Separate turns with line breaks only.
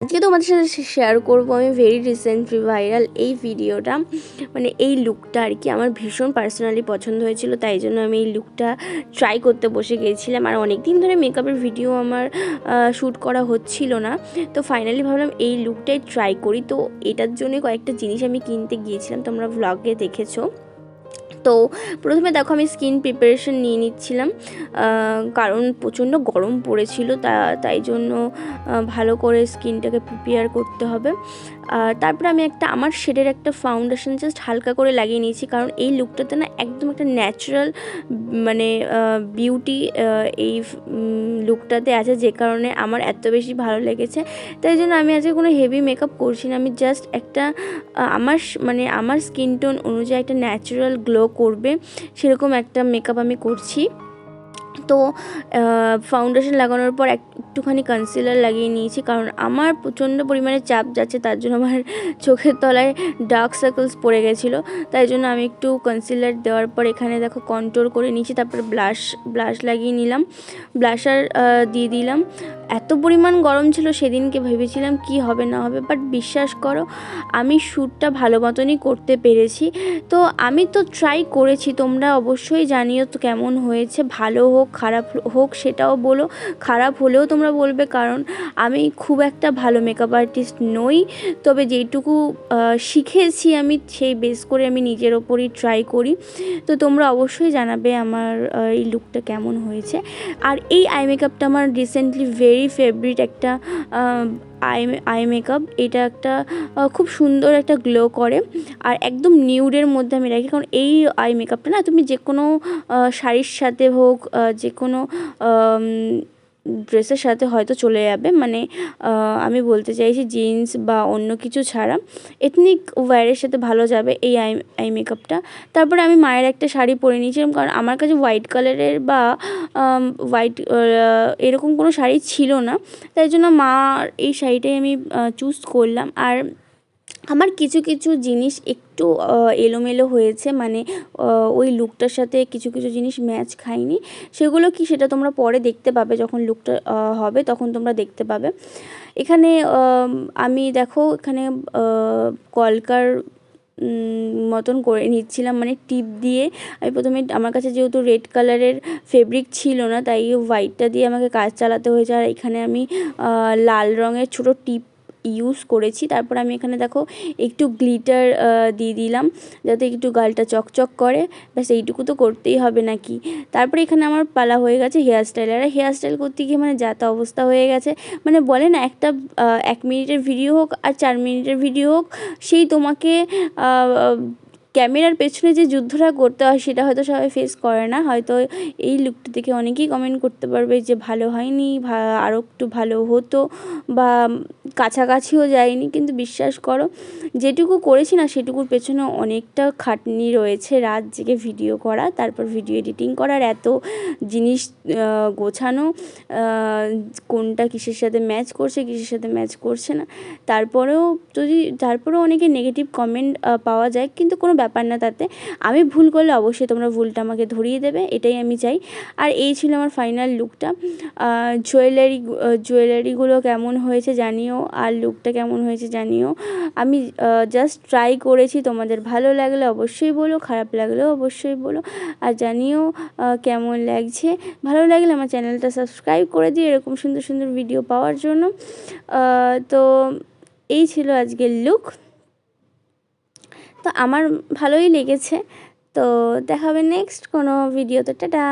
আজকে তোমাদের সাথে শেয়ার করবো আমি ভেরি রিসেন্টলি ভাইরাল এই ভিডিওটা, মানে এই লুকটা আর কি আমার ভীষণ পার্সোনালি পছন্দ হয়েছিল, তাই জন্য আমি এই লুকটা ট্রাই করতে বসে গিয়েছিলাম। আর অনেক দিন ধরে মেকআপের ভিডিও আমার শ্যুট করা হচ্ছিল না, তো ফাইনালি ভাবলাম এই লুকটাই ট্রাই করি। তো এটার জন্য কয়েকটা জিনিস আমি কিনতে গিয়েছিলাম, তোমরা ভ্লগে দেখেছো। তো প্রথমে দেখো আমি স্কিন প্রিপারেশন নিয়ে নিচ্ছিলাম, কারণ প্রচণ্ড গরম পড়েছিল, তাই জন্য ভালো করে স্কিনটাকে প্রিপেয়ার করতে হবে। তারপরে আমি আমার শেডের একটা ফাউন্ডেশন জাস্ট হালকা করে লাগিয়ে নিয়েছি, কারণ এই লুকটাতে না একদম একটা ন্যাচারাল মানে বিউটি এই লুকটাতে আছে, যে কারণে আমার এত বেশি ভালো লেগেছে। তাই জন্য আমি আজকে কোনো হেভি মেকআপ করছি না, আমি জাস্ট একটা আমার স্কিন টোন অনুযায়ী একটা ন্যাচারাল গ্লো করবে সেরকম একটা মেকআপ আমি করছি। তো ফাউন্ডেশন লাগানোর পর একটুখানি কনসিলার লাগিয়ে নিয়েছি, কারণ আমার প্রচণ্ড পরিমাণে চাপ যাচ্ছে, তার জন্য আমার চোখের তলায় ডার্ক সার্কেলস পড়ে গেছিলো। তাই জন্য আমি একটু কনসিলার দেওয়ার পর এখানে দেখো কন্ট্রোল করে নিয়েছি, তারপরে ব্লাশ লাগিয়ে নিলাম, ব্লাশার দিয়ে দিলাম। এত পরিমাণ গরম ছিল সেদিনকে, ভেবেছিলাম কি হবে না হবে, বাট বিশ্বাস করো আমি শ্যুটটা ভালো মতনই করতে পেরেছি। তো আমি তো ট্রাই করেছি, তোমরা অবশ্যই জানিও তো কেমন হয়েছে, ভালো হোক খারাপ হোক সেটাও বলো, খারাপ হলেও তোমরা বলবে, কারণ আমি খুব একটা ভালো মেকআপ আর্টিস্ট নই, তবে যেইটুকু শিখেছি আমি সেই বেস করে আমি নিজের ওপরই ট্রাই করি। তো তোমরা অবশ্যই জানাবে আমার এই লুকটা কেমন হয়েছে। আর এই আই মেকআপটা আমার রিসেন্টলি ভেরি ফেভারিট একটা আই মেকআপ। এটা একটা খুব সুন্দর একটা গ্লো করে, আর একদম নিউডের মধ্যে আমি রাখি, কারণ এই আই মেকআপটা না তুমি যে কোনো শাড়ির সাথে হোক, যে কোনো ড্রেসের সাথে হয়তো চলে যাবে, মানে আমি বলতে চাইছি জিন্স বা অন্য কিছু ছাড়া এথনিক ওয়্যারের সাথে ভালো যাবে এই আই মেকআপটা। তারপরে আমি মায়ের একটা শাড়ি পরে নিয়েছিলাম, কারণ আমার কাছে হোয়াইট কালারের বা হোয়াইট এরকম কোনো শাড়ি ছিল না, তাই জন্য মার এই শাড়িটাই আমি চুজ করলাম। আর আমার কিছু কিছু জিনিস একটু এলোমেলো হয়েছে, মানে ওই লুকটার সাথে কিছু কিছু জিনিস ম্যাচ খায়নি, সেগুলো কি সেটা তোমরা পরে দেখতে পাবে, যখন লুকটা হবে তখন তোমরা দেখতে পাবে। এখানে আমি দেখো এখানে কলকার মতন করে নিচ্ছিলাম, মানে টিপ দিয়ে। আমি প্রথমে, আমার কাছে যেহেতু রেড কালারের ফেব্রিক ছিল না, তাই হোয়াইটটা দিয়ে আমাকে কাজ চালাতে হয়েছে। আর এখানে আমি লাল রঙের ছোটো টিপ ইউজ করেছি। তারপর আমি এখানে দেখো একটু গ্লিটার দিয়ে দিলাম, যাতে একটু গালটা চকচক করে, ব্যাস এইটুকু তো করতেই হবে নাকি। তারপরে এখানে আমার পালা হয়ে গেছে হেয়ার স্টাইল। আর হেয়ার স্টাইল করতে গিয়ে মানে যা তা অবস্থা হয়ে গেছে, মানে বলে না একটা 1 মিনিটের ভিডিও হোক আর 4 মিনিটের ভিডিও হোক, সেই তোমাকে ক্যামেরার পেছনে যে যুদ্ধটা করতে হয় সেটা হয়তো সবাই ফেস করে না। হয়তো এই লুকটা দেখে অনেকেই কমেন্ট করতে পারবে যে ভালো হয়নি, আরও একটু ভালো হতো, বা কাছাকাছিও যায়নি, কিন্তু বিশ্বাস করো যেটুকু করেছি না সেটুকুর পেছনে অনেকটা খাটনি রয়েছে, রাত জেগে ভিডিও করা, তারপর ভিডিও এডিটিং করার, এত জিনিস গোছানো, কোনটা কিসের সাথে ম্যাচ করছে কিসের সাথে ম্যাচ করছে না। তারপরেও অনেকে নেগেটিভ কমেন্ট পাওয়া যায়, কিন্তু কোনো ব্যাপার না, তাতে আমি ভুল করলে অবশ্যই তোমরা ভুলটা আমাকে ধরিয়ে দেবে, এটাই আমি চাই। আর এই ছিল আমার ফাইনাল লুকটা। জুয়েলারিগুলো কেমন হয়েছে জানিও, আর লুকটা কেমন হয়েছে জানিও। আমি জাস্ট ট্রাই করেছি, তোমাদের ভালো লাগলে অবশ্যই বলো, খারাপ লাগলেও অবশ্যই বলো, আর জানিও কেমন লাগছে। ভালো লাগলে আমার চ্যানেলটা সাবস্ক্রাইব করে দিও এরকম সুন্দর সুন্দর ভিডিও পাওয়ার জন্য। তো এই ছিল আজকের লুক, তো আমার ভালোই লেগেছে। তো দেখা হবে নেক্সট কোনো ভিডিওতে, টাটা।